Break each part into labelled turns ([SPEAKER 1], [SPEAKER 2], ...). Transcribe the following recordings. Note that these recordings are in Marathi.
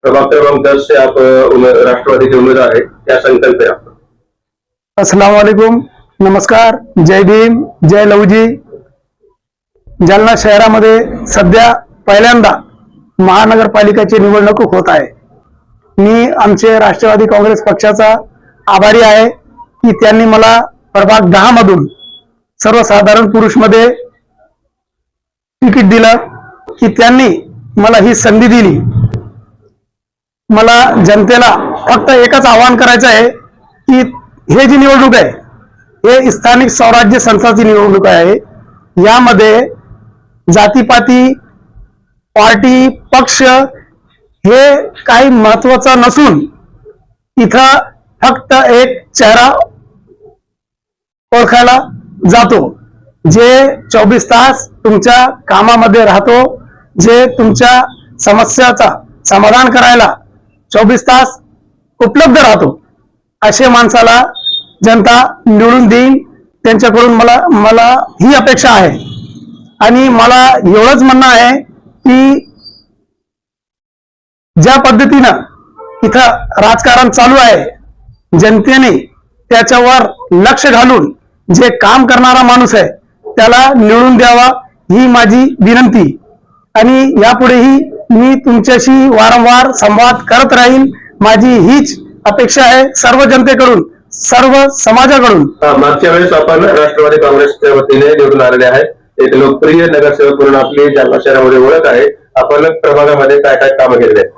[SPEAKER 1] प्रभाग क्रमांक 10 से आप राष्ट्रवादी के उम्मीदवार है, क्या संकल्प है आपका?
[SPEAKER 2] अस्सलाम वालेकुम, नमस्कार, जय भीम, जय लवजी. जालना शहरामध्ये सध्या पहिल्यांदा महानगरपालिकेची निवडणूक होत आहे. मी आमचे राष्ट्रवादी काँग्रेस पक्षाचा आभारी आहे की त्यांनी मला प्रभाग 10 मधून सर्वसाधारण पुरुषमध्ये तिकीट दिलं, की त्यांनी मला ही संधी दिली. मला जनतेला फक्त एकच आवाहन करायचं आहे की हे जी निवडणूक आहे हे स्थानिक स्वराज्य संस्थांची निवडणूक आहे. यामध्ये जातीपाती, पार्टी, पक्ष हे काही महत्वाचं नसून इथं फक्त एक चेहरा ओळखायला जातो, जे 24 तास तुमच्या कामामध्ये राहतो, जे तुमच्या समस्याचा समाधान करायला 24 तास उपलब्ध राहतो. असे माणसाला जनता निवडून देईल. त्यांच्याकडून मला ही अपेक्षा आहे. आणि मला एवढंच म्हणणं आहे की ज्या पद्धतीनं इथं राजकारण चालू आहे, जनतेने त्याच्यावर लक्ष घालून जे काम करणारा माणूस आहे त्याला निवडून द्यावा ही माझी विनंती. आणि यापुढेही मी तुमच्याशी वारंवार संवाद करत राहील. माझी हीच अपेक्षा आहे सर्व जनतेकडून, सर्व समाजाकडून.
[SPEAKER 1] मागच्या वेळेस आपण राष्ट्रवादी काँग्रेसच्या वतीने निवडून आलेले आहेत. एक लोकप्रिय नगरसेवक म्हणून आपली जालना शहरामध्ये ओळख आहे. आपण प्रभागामध्ये काय काय कामं केलेली आहेत?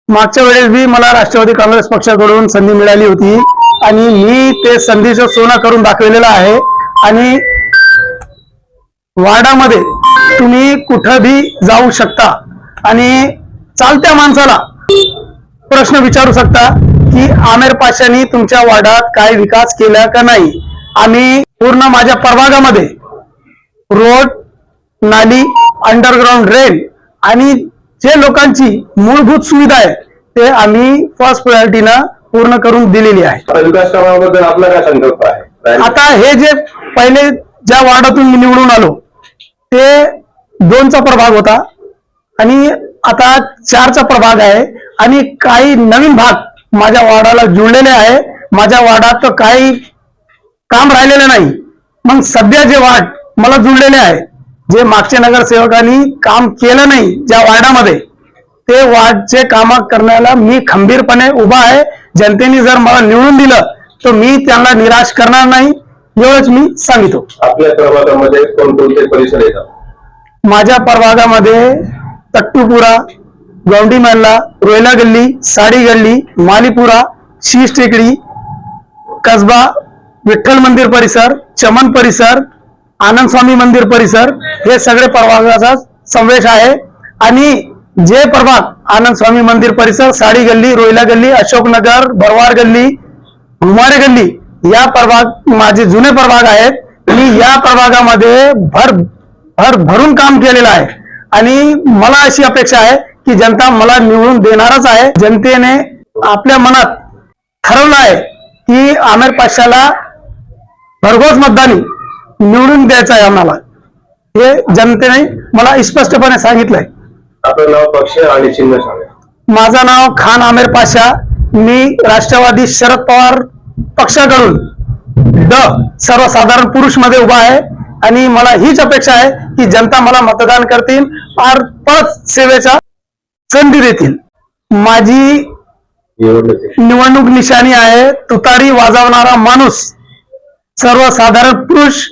[SPEAKER 2] मागच्या वेळेस बी मला राष्ट्रवादी काँग्रेस पक्षाकडून संधी मिळाली होती आणि मी ते संधीचं सोनं करून दाखवलेलं आहे. आणि वार्डामध्ये तुम्ही कुठं भी जाऊ शकता आणि चालत्या माणसाला प्रश्न विचारू शकता की आमिर पाशांनी तुमच्या वार्डात काय विकास केला का नाही. आम्ही पूर्ण माझ्या प्रभागामध्ये रोड, नाली, अंडरग्राउंड ड्रेन आणि जे लोकांची मूलभूत सुविधा आहे ते आम्ही फर्स्ट प्रायोरिटीनं पूर्ण करून दिलेली आहे.
[SPEAKER 1] विकास कामाबद्दल आपला काय संकल्प आहे?
[SPEAKER 2] आता हे जे पहिले ज्या वार्डातून मी निवडून आलो ते 2चा प्रभाग होता आणि आता 4चा प्रभाग आहे. आणि काही नवीन भाग माझ्या वार्डाला जुळलेले आहे. माझ्या वार्डात काही काम राहिलेलं नाही. मग सध्या जे वार्ड मला जुळलेले आहे, जे मागच्या नगरसेवकांनी काम केलं नाही ज्या वार्डामध्ये, ते वार्डचे काम करण्याला मी खंबीरपणे उभा आहे. जनतेने जर मला निवडून दिलं तर मी त्यांना निराश करणार नाही, एवढंच मी सांगितो.
[SPEAKER 1] आपल्या प्रभागामध्ये कोणकोणते परिसर येतात?
[SPEAKER 2] माझ्या प्रभागामध्ये तट्टूपुरा, गौंडी महल्ला, रोयला गल्ली, साडी गल्ली, मालीपुरा, शीश टेकडी, कसबा, विठ्ठल मंदिर परिसर, चमन परिसर, आनंद स्वामी मंदिर परिसर हे सगळे प्रभागाचा समावेश आहे. आणि जे प्रभाग आनंद स्वामी मंदिर परिसर, साडी गल्ली, रोयला गल्ली, अशोकनगर, बरवार गल्ली, घुमारे गल्ली या प्रभाग माझे जुने प्रभाग आहेत. मी या प्रभागामध्ये भरून काम केलेलं आहे. आणि मला अशी अपेक्षा आहे की जनता मला निवडून देणारच आहे. जनतेने आपल्या मनात ठरवलं आहे की आमिर पाशाला भरघोस मतदानी निवडून द्यायचं आहे आम्हाला. हे जनतेने मला स्पष्टपणे सांगितलंय.
[SPEAKER 1] आपलं नाव, पक्ष आणि चिन्ह सांगा.
[SPEAKER 2] माझं नाव खान आमिर पाशा. मी राष्ट्रवादी शरद पवार पक्षाकडून सर्वसाधारण पुरुष मध्ये उभा आहे. आणि मला हीच अपेक्षा आहे की जनता मला मतदान करतील और परत सेवेचा संधी देतील. माझी निवडणूक निशाणी आहे तुतारी वाजवणारा माणूस, सर्वसाधारण पुरुष